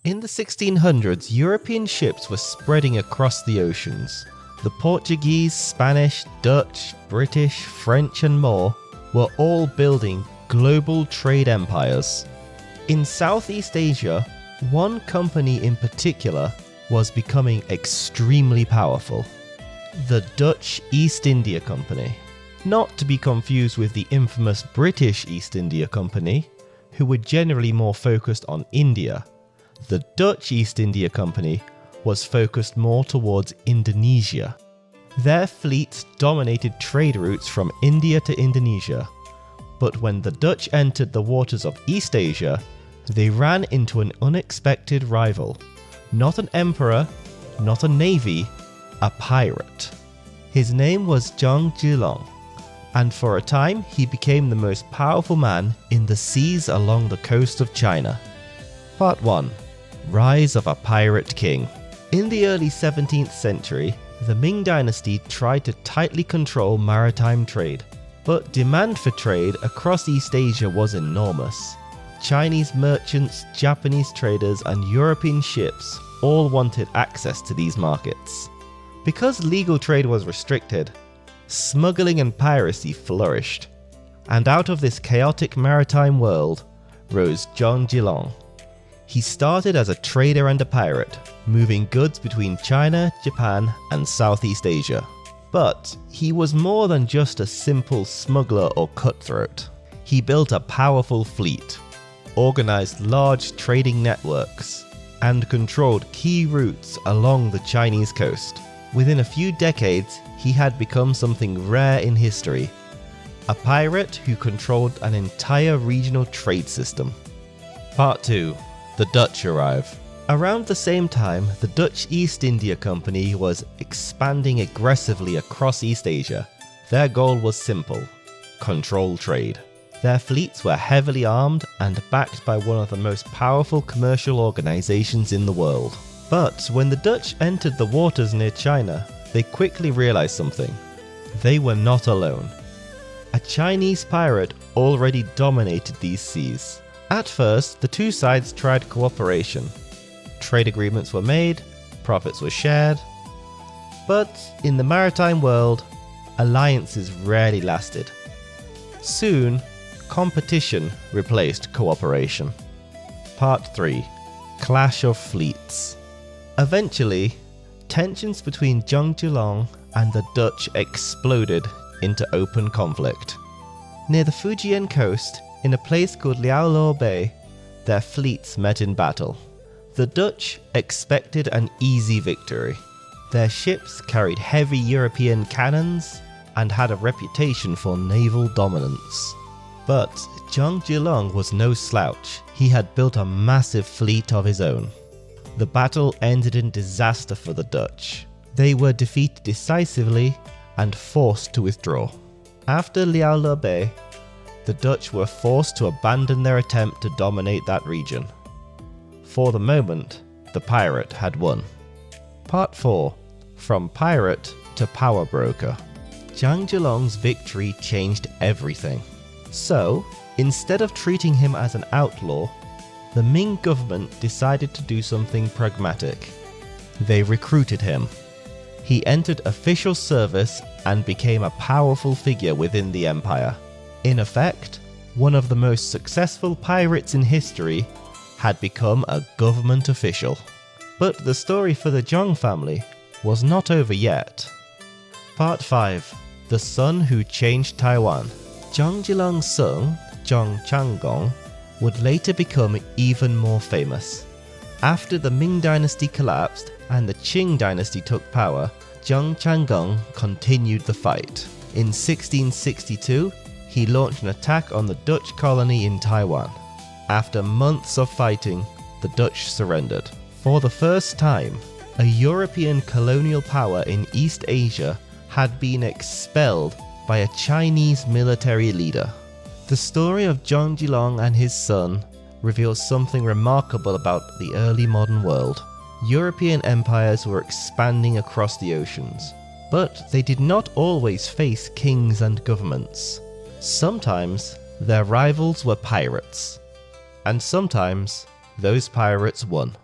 In the 1600s, European ships were spreading across the oceans. The Portuguese, Spanish, Dutch, British, French and more were all building global trade empires. In Southeast Asia, one company in particular was becoming extremely powerful: the Dutch East India Company. Not to be confused with the infamous British East India Company, who were generally more focused on India. The Dutch East India Company was focused more towards Indonesia. Their fleets dominated trade routes from India to Indonesia, but when the Dutch entered the waters of East Asia, they ran into an unexpected rival. Not an emperor, not a navy, a pirate. His name was Zhang Zhilong, and for a time he became the most powerful man in the seas along the coast of China. Part 1. Rise of a Pirate King. In the early 17th century, the Ming Dynasty tried to tightly control maritime trade, but demand for trade across East Asia was enormous. Chinese merchants, Japanese traders, and European ships all wanted access to these markets. Because legal trade was restricted, smuggling and piracy flourished, and out of this chaotic maritime world rose Zhang Zhilong. He started as a trader and a pirate, moving goods between China, Japan, and Southeast Asia. But he was more than just a simple smuggler or cutthroat. He built a powerful fleet, organized large trading networks, and controlled key routes along the Chinese coast. Within a few decades, he had become something rare in history: a pirate who controlled an entire regional trade system. Part 2. The Dutch arrive. Around the same time, the Dutch East India Company was expanding aggressively across East Asia. Their goal was simple: control trade. Their fleets were heavily armed and backed by one of the most powerful commercial organizations in the world. But when the Dutch entered the waters near China, they quickly realized something. They were not alone. A Chinese pirate already dominated these seas. At first, the two sides tried cooperation. Trade agreements were made, profits were shared. But in the maritime world, alliances rarely lasted. Soon, competition replaced cooperation. Part 3. Clash of Fleets. Eventually, tensions between Zhang Zhilong and the Dutch exploded into open conflict. Near the Fujian coast, in a place called Liaoluo Bay, their fleets met in battle. The Dutch expected an easy victory. Their ships carried heavy European cannons and had a reputation for naval dominance. But Zhang Zhilong was no slouch. He had built a massive fleet of his own. The battle ended in disaster for the Dutch. They were defeated decisively and forced to withdraw. After Liaoluo Bay, the Dutch were forced to abandon their attempt to dominate that region. For the moment, the pirate had won. Part 4. From pirate to power broker. Zhang Zhilong's victory changed everything. So, instead of treating him as an outlaw, the Ming government decided to do something pragmatic. They recruited him. He entered official service and became a powerful figure within the empire. In effect, one of the most successful pirates in history had become a government official. But the story for the Zhang family was not over yet. Part 5. The Son Who Changed Taiwan. Zhang Zhilong's son, Zhang Changgong, would later become even more famous. After the Ming Dynasty collapsed and the Qing Dynasty took power, Zhang Changgong continued the fight. In 1662, he launched an attack on the Dutch colony in Taiwan. After months of fighting, the Dutch surrendered. For the first time, a European colonial power in East Asia had been expelled by a Chinese military leader. The story of Zhang Zhilong and his son reveals something remarkable about the early modern world. European empires were expanding across the oceans, but they did not always face kings and governments. Sometimes their rivals were pirates, and sometimes those pirates won.